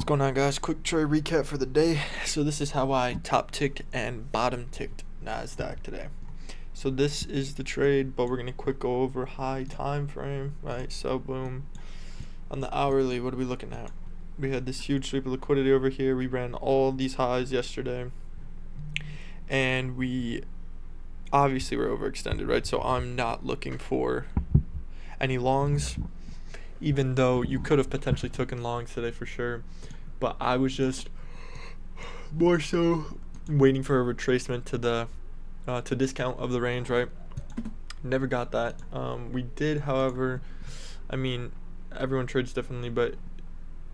Going on, guys? Quick trade recap for the day. So this is how I top ticked and bottom ticked Nasdaq today. So this is the trade, but we're gonna quick go over high time frame, right? So boom, on the hourly, what are we looking at? We had this huge sweep of liquidity over here. We ran all these highs yesterday, and we obviously were overextended, right? So I'm not looking for any longs, even though you could have potentially taken longs today for sure. But I was just more so waiting for a retracement to the to discount of the range, right? Never got that. We did, however, I mean, everyone trades differently, but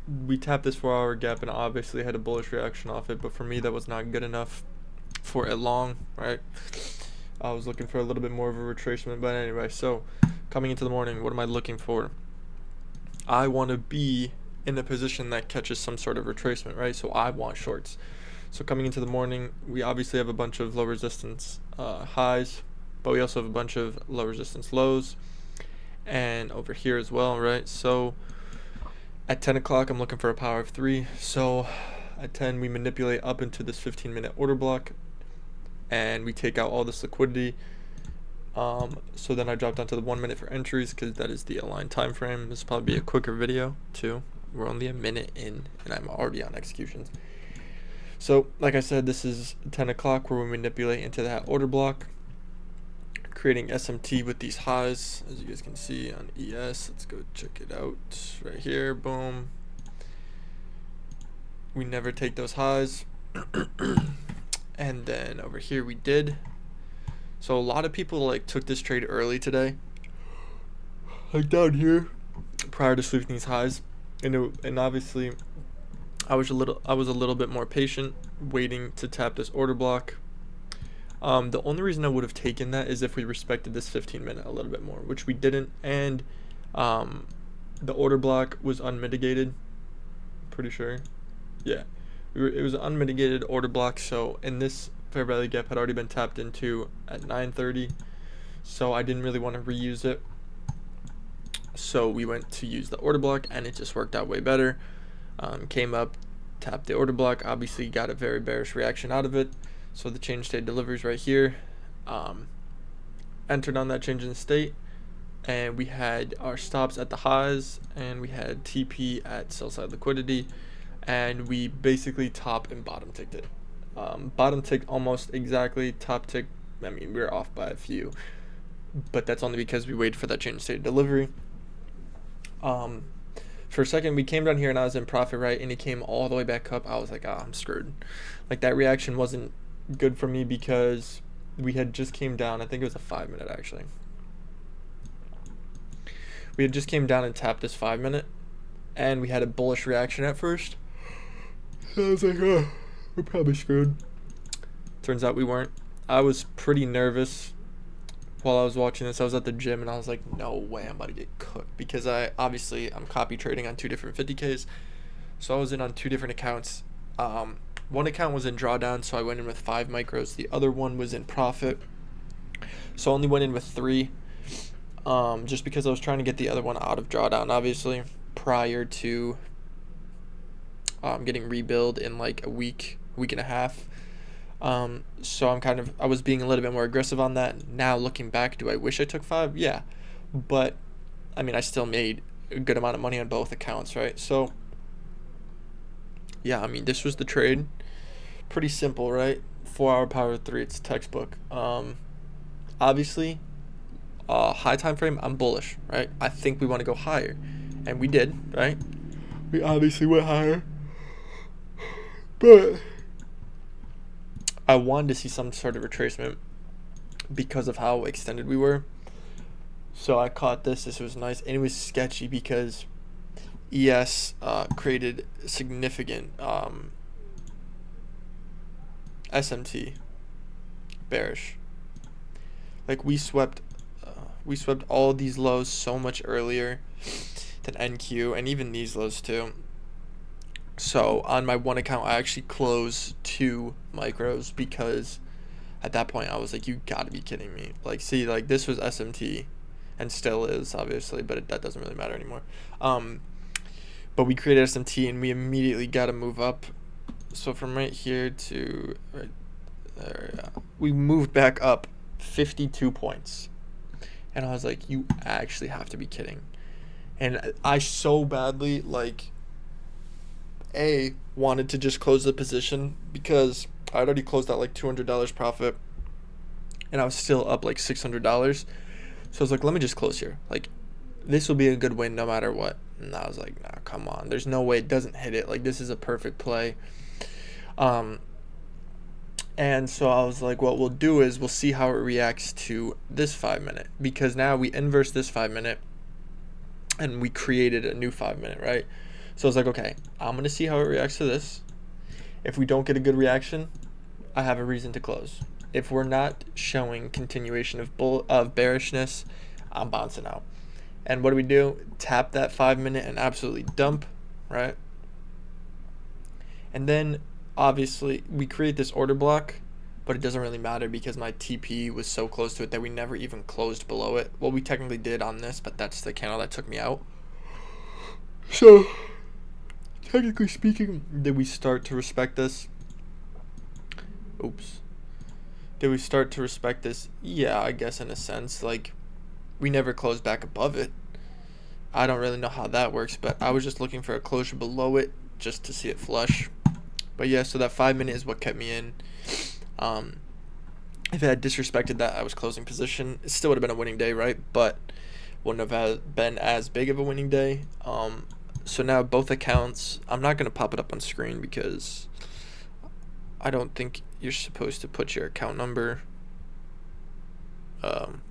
we tapped this 4-hour gap and obviously had a bullish reaction off it. But for me, that was not good enough for a long, right? I was looking for a little bit more of a retracement, but anyway. So coming into the morning, what am I looking for? I want to be in a position that catches some sort of retracement, right? So I want shorts. So coming into the morning, we obviously have a bunch of low resistance highs, but we also have a bunch of low resistance lows, and over here as well, right? So at 10 o'clock, I'm looking for a power of 3. So at 10, we manipulate up into this 15-minute order block, and we take out all this liquidity. So then I drop down to the 1 minute for entries because that is the aligned time frame. This will probably be a quicker video too. We're only a minute in and I'm already on executions. So like I said, this is 10 o'clock where we manipulate into that order block, creating SMT with these highs, as you guys can see on ES. Let's go check it out right here. Boom. We never take those highs. And then over here we did. So a lot of people took this trade early today, like down here, prior to sweeping these highs, and obviously, I was a little bit more patient, waiting to tap this order block. The only reason I would have taken that is if we respected this 15-minute a little bit more, which we didn't, and the order block was unmitigated. Pretty sure, yeah, it was an unmitigated order block. So in this fair value gap had already been tapped into at 9:30, so I didn't really want to reuse it. So we went to use the order block, and it just worked out way better. Came up, tapped the order block, obviously got a very bearish reaction out of it. So the change state deliveries right here, entered on that change in state, and we had our stops at the highs, and we had TP at sell side liquidity, and we basically top and bottom ticked it. Bottom tick almost exactly, top tick, I mean, we're off by a few, but that's only because we waited for that change state delivery. For a second, we came down here and I was in profit, right, and it came all the way back up. I was like, I'm screwed. Like, that reaction wasn't good for me because we had just came down. I think it was a 5-minute, actually. We had just came down and tapped this 5-minute, and we had a bullish reaction at first. So I was like, we're probably screwed. Turns out we weren't. I was pretty nervous while I was watching this. I was at the gym and I was like, no way, I'm about to get cooked, because I'm copy trading on 2 different 50Ks. So I was in on 2 different accounts. One account was in drawdown, so I went in with 5 micros. The other one was in profit, so I only went in with 3, just because I was trying to get the other one out of drawdown, obviously, prior to getting rebuild in like a week and a half. So I was being a little bit more aggressive on that. Now looking back, do I wish I took 5? Yeah, but I mean, I still made a good amount of money on both accounts, right? So yeah, I mean, this was the trade. Pretty simple, right? 4-hour power 3, it's textbook. Obviously, high time frame, I'm bullish, right? I think we want to go higher, and we did, right? We obviously went higher, but I wanted to see some sort of retracement because of how extended we were. So I caught this. This was nice, and it was sketchy because ES created significant SMT bearish. Like we swept all these lows so much earlier than NQ, and even these lows too. So on my one account, I actually closed 2 micros because at that point I was like, you gotta be kidding me. Like, see, like this was SMT and still is, obviously, but that doesn't really matter anymore. But we created SMT and we immediately got to move up. So from right here to right there, yeah, we moved back up 52 points. And I was like, you actually have to be kidding. And I so badly, like, wanted to just close the position because I'd already closed out like $200 profit and I was still up like $600. So I was like, let me just close here. Like, this will be a good win no matter what. And I was like, nah, come on. There's no way it doesn't hit it. Like, this is a perfect play. And so I was like, what we'll do is we'll see how it reacts to this 5 minute, because now we inverse this 5 minute and we created a new 5 minute, right? So I was like, okay, I'm going to see how it reacts to this. If we don't get a good reaction, I have a reason to close. If we're not showing continuation of bearishness, I'm bouncing out. And what do we do? Tap that 5 minute and absolutely dump, right? And then obviously we create this order block, but it doesn't really matter because my TP was so close to it that we never even closed below it. Well, we technically did on this, but that's the candle that took me out. So technically speaking, did we start to respect this? Oops. Did we start to respect this? Yeah, I guess in a sense. Like, we never closed back above it. I don't really know how that works, but I was just looking for a closure below it just to see it flush. But yeah, so that 5 minute is what kept me in. If it had disrespected that, I was closing position. It still would have been a winning day, right? But wouldn't have been as big of a winning day. So now both accounts, I'm not going to pop it up on screen because I don't think you're supposed to put your account number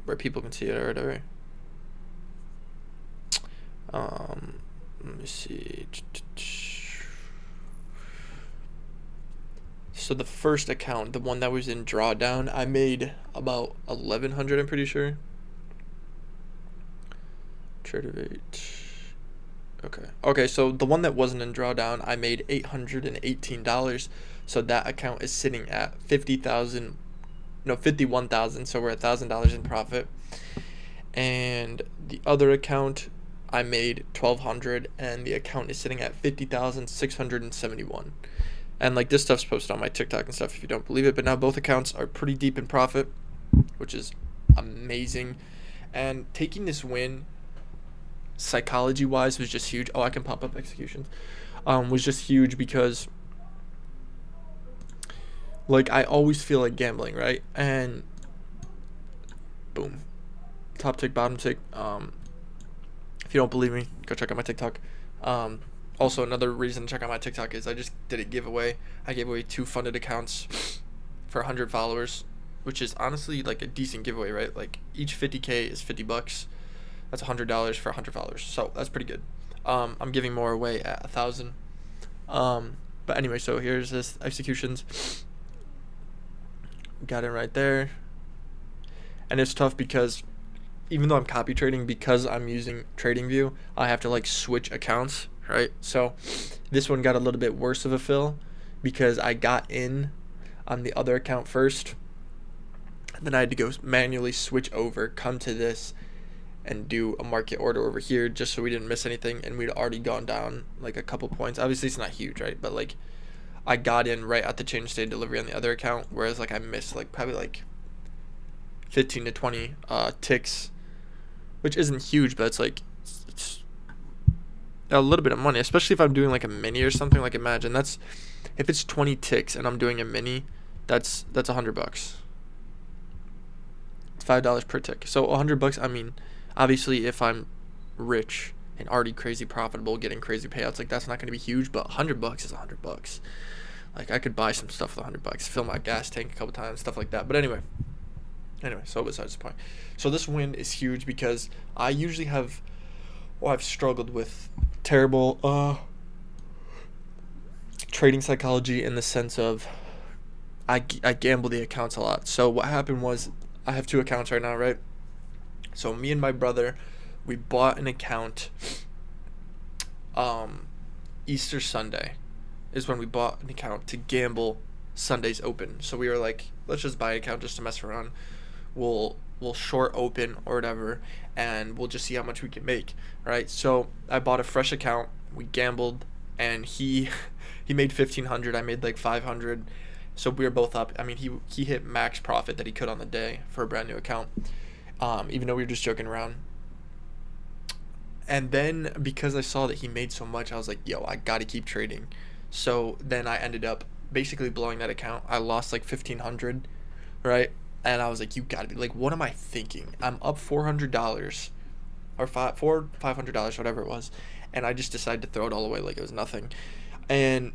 where people can see it or whatever. Let me see. So the first account, the one that was in drawdown, I made about 1,100, I'm pretty sure. Tradeovate. Okay, so the one that wasn't in drawdown, I made $818. So that account is sitting at 51,000. So we're $1,000 in profit. And the other account, I made 1,200, and the account is sitting at 50,671. And like, this stuff's posted on my TikTok and stuff if you don't believe it. But now both accounts are pretty deep in profit, which is amazing. And taking this win, psychology wise, was just huge. Oh, I can pop up executions. Was just huge because, like, I always feel like gambling, right? And boom, top tick, bottom tick. If you don't believe me, go check out my TikTok. Also, another reason to check out my TikTok is I just did a giveaway. I gave away 2 funded accounts for 100 followers, which is honestly like a decent giveaway, right? Like, each 50K is $50. That's $100 for 100 followers, so that's pretty good. I'm giving more away at 1,000. But anyway, so here's this executions. Got it right there. And it's tough because even though I'm copy trading, because I'm using TradingView, I have to like switch accounts, right? So this one got a little bit worse of a fill because I got in on the other account first. Then I had to go manually switch over, come to this, and do a market order over here just so we didn't miss anything. And we'd already gone down like a couple points. Obviously, it's not huge, right? But like, I got in right at the change state delivery on the other account, whereas like I missed like probably like 15 to 20 ticks, which isn't huge, but it's like it's a little bit of money, especially if I'm doing like a mini or something. Like, imagine that's if it's 20 ticks and I'm doing a mini, that's $100. It's $5 per tick. So $100. I mean, obviously, if I'm rich and already crazy profitable, getting crazy payouts, like, that's not going to be huge. But $100 is $100. Like, I could buy some stuff with $100, fill my gas tank a couple times, stuff like that. But anyway, so besides the point. So this win is huge because I usually have, I've struggled with terrible trading psychology in the sense of I gamble the accounts a lot. So what happened was, I have 2 accounts right now, right? So me and my brother, we bought an account Easter Sunday is when we bought an account to gamble Sunday's Open. So we were like, let's just buy an account just to mess around. We'll we'll short open or whatever, and we'll just see how much we can make, right? So I bought a fresh account, we gambled, and he he made 1,500, I made like 500, so we were both up. I mean, he hit max profit that he could on the day for a brand new account, even though we were just joking around. And then because I saw that he made so much, I was like, yo, I gotta keep trading. So then I ended up basically blowing that account. I lost like 1,500, right? And I was like, you gotta be like, what am I thinking? I'm up $400 or $500, whatever it was, and I just decided to throw it all away like it was nothing. And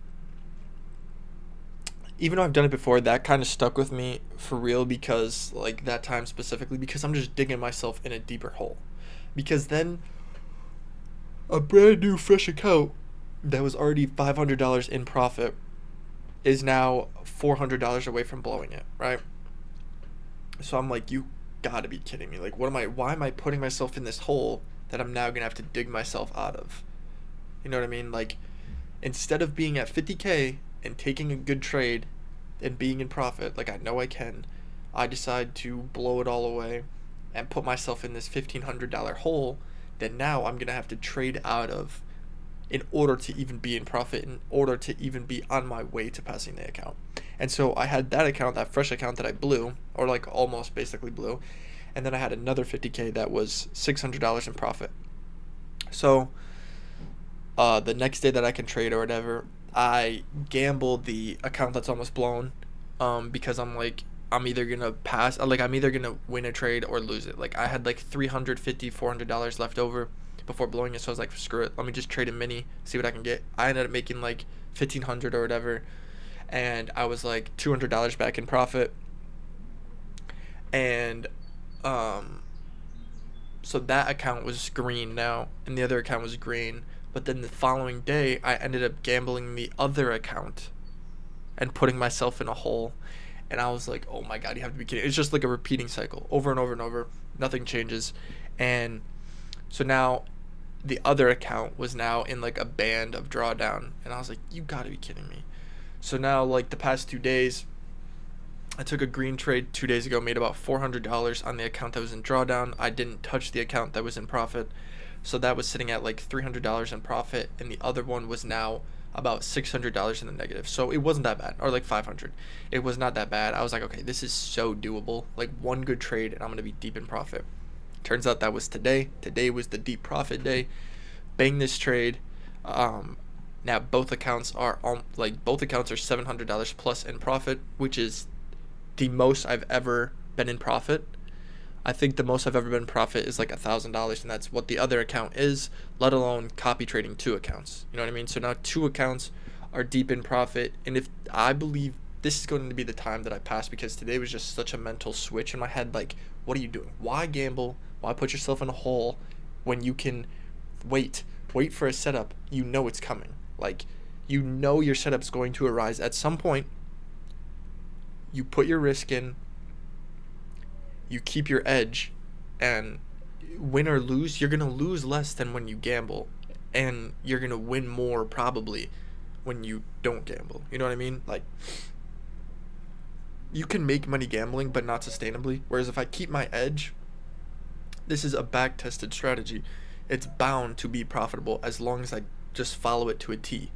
even though I've done it before, that kind of stuck with me for real, because like that time specifically, because I'm just digging myself in a deeper hole. Because then a brand new fresh account that was already $500 in profit is now $400 away from blowing it, right? So I'm like, you gotta be kidding me. Like, why am I putting myself in this hole that I'm now gonna have to dig myself out of? You know what I mean? Like, instead of being at 50K and taking a good trade and being in profit, like I know I can, I decide to blow it all away and put myself in this $1,500 hole that now I'm gonna have to trade out of in order to even be in profit, in order to even be on my way to passing the account. And so I had that account, that fresh account that I blew, or like almost basically blew, and then I had another 50K that was $600 in profit. So the next day that I can trade or whatever, I gambled the account that's almost blown, because I'm like, I'm either gonna pass, like I'm either gonna win a trade or lose it. Like I had like $350-$400 left over before blowing it, so I was like, screw it, let me just trade a mini, see what I can get. I ended up making like 1,500 or whatever, and I was like $200 back in profit. And so that account was green now, and the other account was green. But then the following day, I ended up gambling the other account and putting myself in a hole. And I was like, oh my God, you have to be kidding. It's just like a repeating cycle over and over and over. Nothing changes. And so now the other account was now in like a band of drawdown. And I was like, you gotta be kidding me. So now, like the past 2 days, I took a green trade 2 days ago, made about $400 on the account that was in drawdown. I didn't touch the account that was in profit. So that was sitting at like $300 in profit, and the other one was now about $600 in the negative. So it wasn't that bad, or like 500. It was not that bad. I was like, okay, this is so doable. Like one good trade, and I'm gonna be deep in profit. Turns out that was today. Today was the deep profit day. Bang this trade. Now both accounts are $700 plus in profit, which is the most I've ever been in profit. I think the most I've ever been in profit is like $1,000, and that's what the other account is, let alone copy trading 2 accounts. You know what I mean? So now 2 accounts are deep in profit, and if I believe this is going to be the time that I pass, because today was just such a mental switch in my head. Like, what are you doing? Why gamble? Why put yourself in a hole when you can wait for a setup? You know it's coming. Like, you know your setup's going to arise at some point. You put your risk in, you keep your edge, and win or lose, you're going to lose less than when you gamble, and you're going to win more probably when you don't gamble. You know what I mean? Like, you can make money gambling, but not sustainably. Whereas if I keep my edge, this is a back-tested strategy. It's bound to be profitable as long as I just follow it to a T.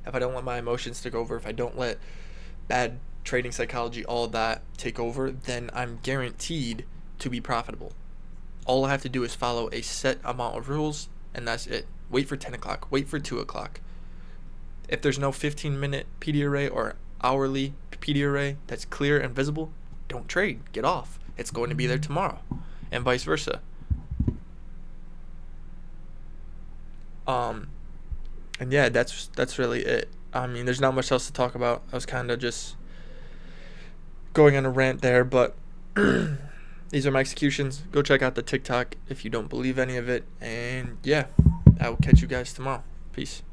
If I don't let my emotions take over, if I don't let bad trading psychology, all that take over, then I'm guaranteed to be profitable. All I have to do is follow a set amount of rules, and that's it. Wait for 10 o'clock. Wait for 2 o'clock. If there's no 15-minute PD array or hourly PD array that's clear and visible, don't trade. Get off. It's going to be there tomorrow, and vice versa. And yeah, that's really it. I mean, there's not much else to talk about. I was kind of just going on a rant there, but these are my executions. Go check out the TikTok if you don't believe any of it. And yeah, I will catch you guys tomorrow. Peace.